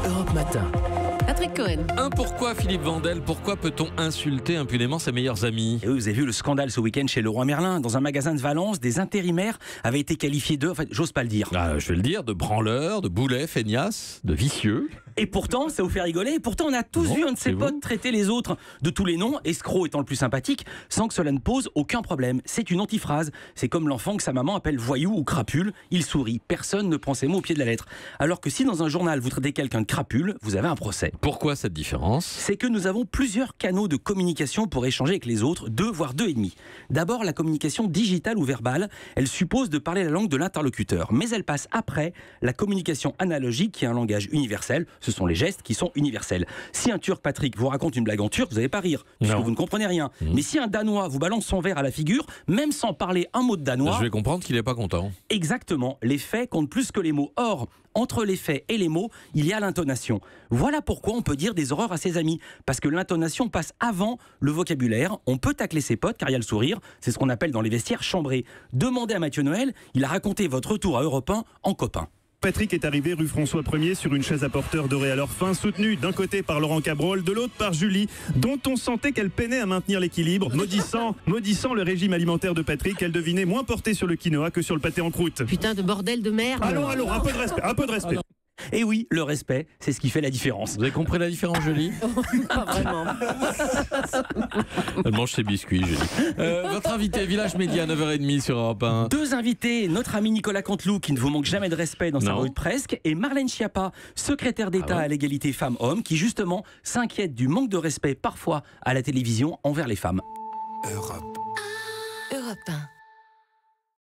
Europe Matin. Patrick Cohen. Pourquoi Philippe Vandel? Pourquoi peut-on insulter impunément ses meilleurs amis? Et oui, vous avez vu le scandale ce week-end chez Leroy Merlin. Dans un magasin de Valence, des intérimaires avaient été qualifiés de, j'ose pas le dire. Je vais le dire, de branleurs, de boulets, feignasses, de vicieux. Et pourtant, ça vous fait rigoler. Et pourtant, on a tous vu un de ses potes traiter les autres de tous les noms, escroc étant le plus sympathique, sans que cela ne pose aucun problème. C'est une antiphrase. C'est comme l'enfant que sa maman appelle voyou ou crapule. Il sourit. Personne ne prend ses mots au pied de la lettre. Alors que si dans un journal, vous traitez quelqu'un de crapule, vous avez un procès. Pourquoi cette différence? C'est que nous avons plusieurs canaux de communication pour échanger avec les autres, 2 voire 2,5. D'abord, la communication digitale ou verbale, elle suppose de parler la langue de l'interlocuteur. Mais elle passe après la communication analogique qui est un langage universel. Ce sont les gestes qui sont universels. Si un Turc, Patrick, vous raconte une blague en turc, vous n'allez pas rire, puisque vous ne comprenez rien. Mais si un Danois vous balance son verre à la figure, même sans parler un mot de danois... Je vais comprendre qu'il n'est pas content. Exactement. Les faits comptent plus que les mots. Or, entre les faits et les mots, il y a l'intonation. Voilà pourquoi on peut dire des horreurs à ses amis. Parce que l'intonation passe avant le vocabulaire. On peut tacler ses potes car il y a le sourire. C'est ce qu'on appelle dans les vestiaires chambrer. Demandez à Mathieu Noël, il a raconté votre retour à Europe 1 en copain. Patrick est arrivé rue François 1er sur une chaise à porteur doré à leur fin, soutenu d'un côté par Laurent Cabrol, de l'autre par Julie, dont on sentait qu'elle peinait à maintenir l'équilibre. Maudissant le régime alimentaire de Patrick, elle devinait moins portée sur le quinoa que sur le pâté en croûte. Putain de bordel de merde. Allons, un peu de respect. Et oui, le respect, c'est ce qui fait la différence. Vous avez compris la différence, Julie? Pas vraiment. Elle mange ses biscuits, Julie. Votre invité, Village Média, 9h30 sur Europe 1. 2 invités, notre ami Nicolas Canteloup, qui ne vous manque jamais de respect dans sa revue de presse, et Marlène Schiappa, secrétaire d'État à l'égalité femmes-hommes, qui justement s'inquiète du manque de respect parfois à la télévision envers les femmes. Europe 1.